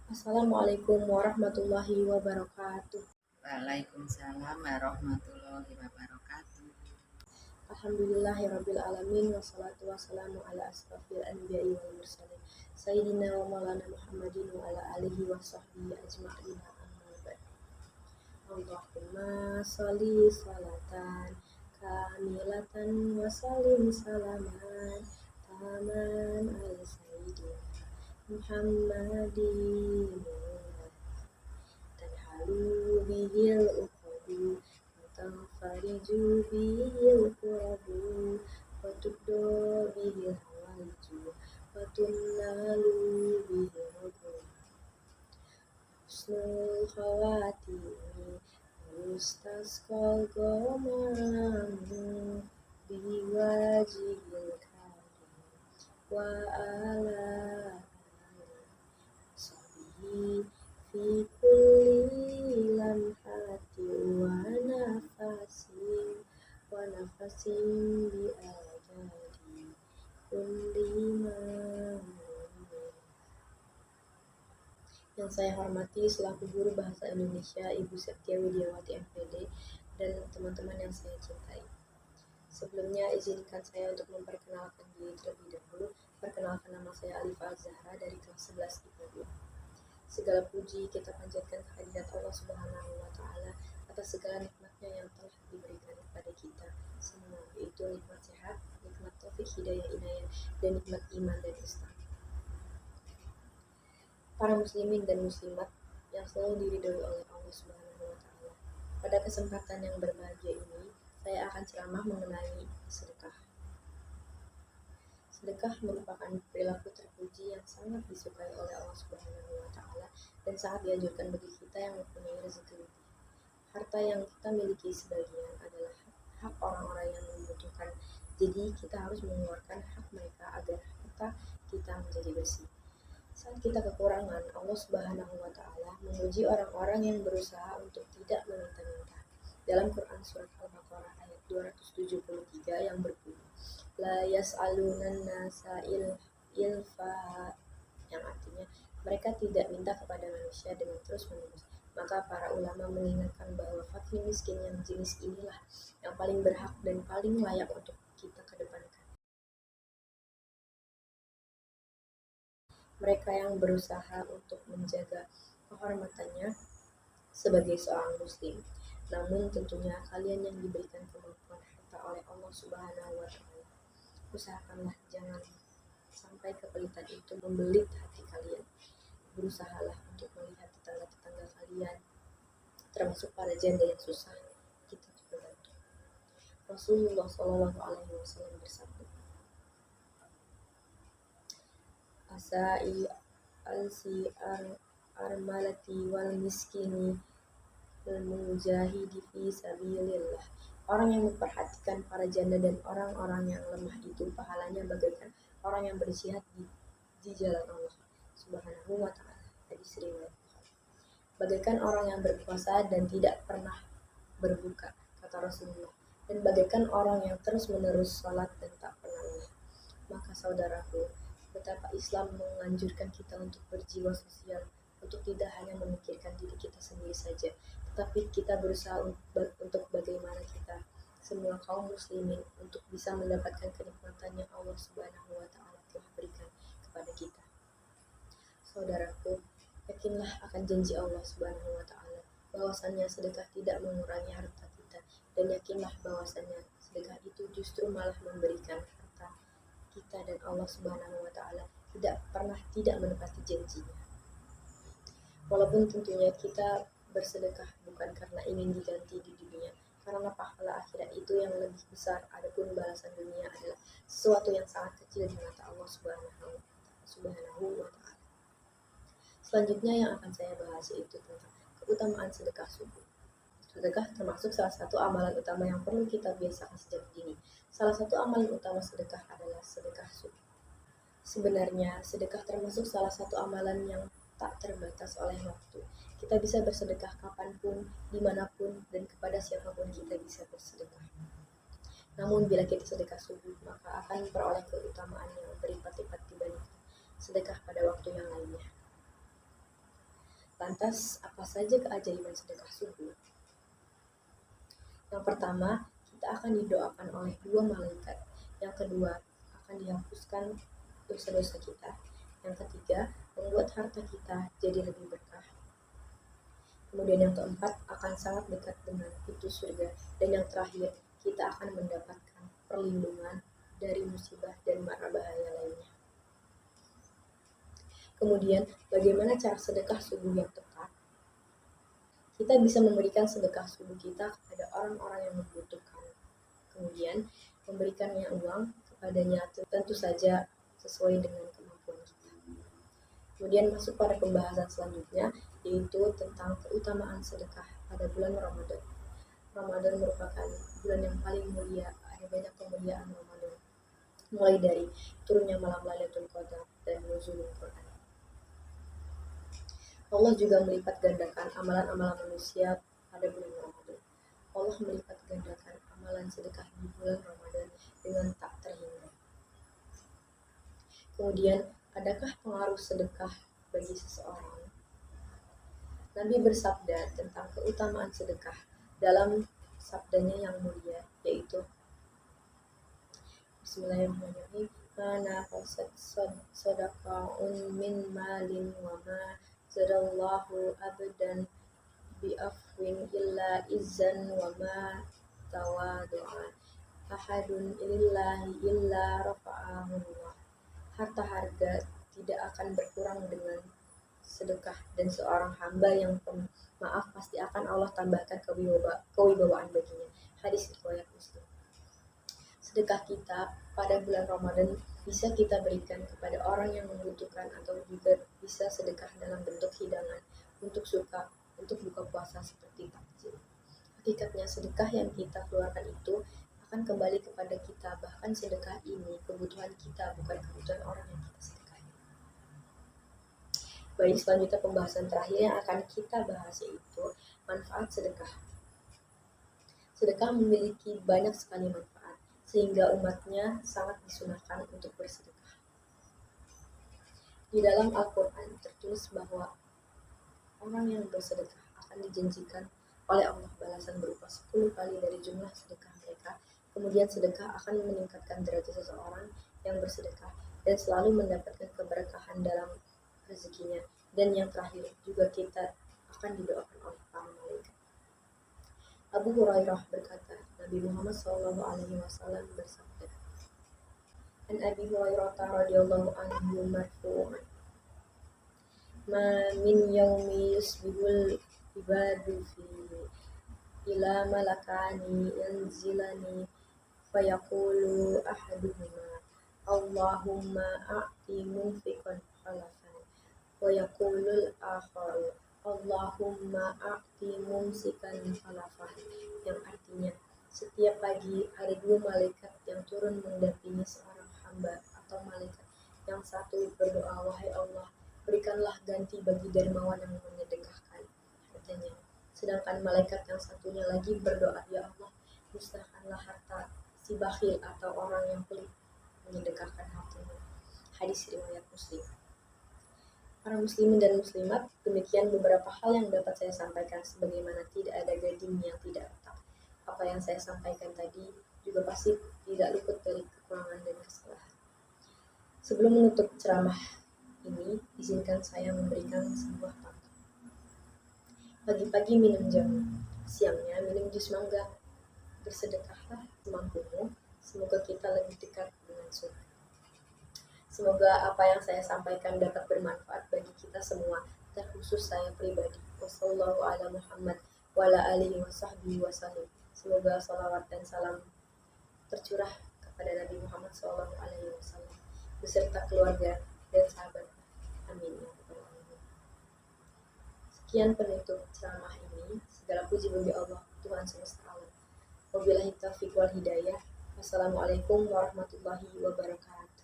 Assalamualaikum warahmatullahi wabarakatuh. Waalaikumsalam warahmatullahi wabarakatuh. Alhamdulillahirabbil alamin wassalatu wassalamu ala asrofil anbiya'i wal mursalin sayyidina wa maulana Muhammadin wa ala alihi wa sahbihi ajma'in amma ba'd. Allahumma sholli sholatan kamilatan wa sallim salaman taman ala sayyidina Muhammadin tanhalu bihil uqadu tanfariju bihil kurabu watubdo bihil hawaiju watunnalu bihil rubu husnul khawatimi mustasqal gomamu biwajihil karim wa ala sahbihi fi kulli lamhati wa nafasin bi adadi kulli man. Yang saya hormati selaku guru bahasa Indonesia Ibu Septia Widiawati MPD dan teman-teman yang saya cintai. Sebelumnya izinkan saya untuk memperkenalkan diri terlebih dahulu. Perkenalkan, nama saya Alifah Zahra dari kelas 11 IPA 2. Segala puji kita panjatkan kehadirat Allah Subhanahu wa Ta'ala atas segala nikmatnya yang telah diberikan kepada kita semua, yaitu nikmat sehat, nikmat taufik hidayah inayah, dan nikmat iman dan Islam. Para muslimin dan muslimat yang selalu diridhoi oleh Allah Subhanahu wa Ta'ala. Pada kesempatan yang berbahagia ini, saya akan ceramah mengenai sedekah. Sedekah merupakan perilaku terpuji yang sangat disukai oleh Allah Subhanahu wa Ta'ala dan sangat dianjurkan bagi kita yang mempunyai rezeki lebih. Harta yang kita miliki sebagian adalah hak orang-orang yang membutuhkan. Jadi kita harus mengeluarkan hak mereka agar harta kita menjadi bersih. Saat kita kekurangan, Allah Subhanahu wa Ta'ala memuji orang-orang yang berusaha untuk tidak meminta-minta. Dalam Quran surat Al-Baqarah ayat 273 yang berbunyi, La yas'alunan nasa ilfa, yang artinya mereka tidak minta kepada manusia dengan terus-menerus. Maka para ulama mengingatkan bahwa fakir miskin yang jenis inilah yang paling berhak dan paling layak untuk kita kedepankan. Mereka yang berusaha untuk menjaga kehormatannya sebagai seorang muslim. Namun tentunya kalian yang diberikan kemampuan harta oleh Allah Subhanahu wa Ta'ala, usahakanlah jangan sampai kepelitan itu membelit hati kalian. Berusahalah untuk melihat tetangga-tetangga kalian, termasuk para janda yang susah, kita juga bantu. Rasulullah Shallallahu Alaihi Wasallam bersabda, Asai alsi armalati wal miskini wal mujahidi fi sabilillah. Orang yang memperhatikan para janda dan orang-orang yang lemah itu pahalanya bagaikan orang yang berjihad di jalan Allah Subhanahu wa Ta'ala. Hadis riwayat Bukhari. Bagaikan orang yang berpuasa dan tidak pernah berbuka, kata Rasulullah, dan bagaikan orang yang terus-menerus sholat dan tak pernah lelah. Maka saudaraku, betapa Islam menganjurkan kita untuk berjiwa sosial, untuk tidak hanya memikirkan diri kita sendiri saja, tetapi kita berusaha untuk bagaimana kita semua kaum muslimin untuk bisa mendapatkan kenikmatan yang Allah Subhanahu wa Ta'ala telah berikan kepada kita. Saudaraku, yakinlah akan janji Allah Subhanahu wa Ta'ala bahwasannya sedekah tidak mengurangi harta kita, dan yakinlah bahwasannya sedekah itu justru malah memberikan harta kita, dan Allah Subhanahu wa Ta'ala tidak pernah tidak menepati janjinya. Walaupun tentunya kita bersedekah bukan karena ingin diganti di dunia, karena pahala akhirat itu yang lebih besar, adapun balasan dunia adalah sesuatu yang sangat kecil di mata Allah Subhanahu wa Ta'ala. Selanjutnya yang akan saya bahas yaitu tentang keutamaan sedekah subuh. Sedekah termasuk salah satu amalan utama yang perlu kita biasakan sejak dini. Salah satu amalan utama sedekah adalah sedekah subuh. Sebenarnya sedekah termasuk salah satu amalan yang tak terbatas oleh waktu. Kita bisa bersedekah kapanpun, dimanapun, dan kepada siapapun kita bisa bersedekah. Namun bila kita sedekah subuh, maka akan memperoleh keutamaan yang berlipat-lipat dibandingkan sedekah pada waktu yang lainnya. Lantas, apa saja keajaiban sedekah subuh? Yang pertama, kita akan didoakan oleh 2 malaikat. Yang kedua, akan dihapuskan dosa-dosa kita. Yang ketiga, membuat harta kita jadi lebih berkah. Kemudian yang keempat, akan sangat dekat dengan pintu surga. Dan yang terakhir, kita akan mendapatkan perlindungan dari musibah dan mara bahaya lainnya. Kemudian, bagaimana cara sedekah subuh yang tepat? Kita bisa memberikan sedekah subuh kita kepada orang-orang yang membutuhkan. Kemudian, memberikannya uang kepadanya tentu saja sesuai dengan kemampuan kita. Kemudian masuk pada pembahasan selanjutnya, yaitu tentang keutamaan sedekah pada bulan Ramadan. Ramadan merupakan bulan yang paling mulia, ada banyak kemuliaan Ramadan. Mulai dari turunnya malam Lailatul Qadar dan nuzulul Quran. Allah juga melipat gandakan amalan-amalan manusia pada bulan Ramadan. Allah melipat gandakan amalan sedekah di bulan Ramadan dengan tak terhingga. Kemudian, adakah pengaruh sedekah bagi seseorang? Nabi bersabda tentang keutamaan sedekah dalam sabdanya yang mulia, yaitu Bismillahirrahmanirrahim. Mana fasad sadaqa'un min malin wa ma zadallahu abdan bi'afwin illa izzan wa ma tawadu'an ahadun lillahi illa rafa'ahullah. Harta harga tidak akan berkurang dengan sedekah, dan seorang hamba yang pemaaf pasti akan Allah tambahkan kewibawaan baginya. Hadis riwayat Muslim. Sedekah kita pada bulan Ramadan bisa kita berikan kepada orang yang membutuhkan, atau juga bisa sedekah dalam bentuk hidangan untuk buka puasa seperti takjil. Hakikatnya sedekah yang kita keluarkan itu akan kembali kepada kita, bahkan sedekah ini kebutuhan kita, bukan kebutuhan orang yang kita sedekahi. Baik, selanjutnya pembahasan terakhir yang akan kita bahas yaitu manfaat sedekah. Sedekah memiliki banyak sekali manfaat, sehingga umatnya sangat disunahkan untuk bersedekah. Di dalam Al-Quran tertulis bahwa orang yang bersedekah akan dijanjikan oleh Allah balasan berupa 10 kali dari jumlah sedekah mereka. Kemudian sedekah akan meningkatkan derajat seseorang yang bersedekah dan selalu mendapatkan keberkahan dalam rezekinya. Dan yang terakhir juga kita akan didoakan oleh para malaikat. Abu Hurairah berkata, Nabi Muhammad SAW bersabda, An Abi Hurairah radhiyallahu anhu marfu'an, ma min yaumi yusbihul ibadu fi ila malakani yanzilani fayaqulu ahaduhuma Allahumma a'ti munfiqan khalafan wa yaqulul akharu Allahumma a'ti mumsikan khalafan, yang artinya setiap pagi ada 2 malaikat yang turun mendampingi seorang hamba atau malaikat. Yang satu berdoa, wahai Allah, berikanlah ganti bagi dermawan yang menyedekahkan hartanya. Sedangkan malaikat yang satunya lagi berdoa, ya Allah, musnahkanlah harta si bakhil atau orang yang pelit menyedekahkan hartanya. Hadis riwayat Muslim. Para muslimin dan muslimat, demikian beberapa hal yang dapat saya sampaikan, sebagaimana tidak ada gading yang tidak retak. Apa yang saya sampaikan tadi juga pasti tidak luput dari kekurangan dan kesalahan. Sebelum menutup ceramah ini, izinkan saya memberikan sebuah pantun. Pagi-pagi minum jamu, siangnya minum jus mangga. Bersedekahlah semampumu, semoga kita lebih dekat dengan surga. Semoga apa yang saya sampaikan dapat bermanfaat bagi kita semua, terkhusus saya pribadi. Wassallallahu ala Muhammad wa ala alihi wa sahbihi wasallam. Semoga salawat dan salam tercurah kepada Nabi Muhammad SAW beserta keluarga dan sahabat. Amin. Sekian penutup ceramah ini. Segala puji bagi Allah, Tuhan semesta alam. Wabillahi taufiq wal hidayah. Wassalamualaikum warahmatullahi wabarakatuh.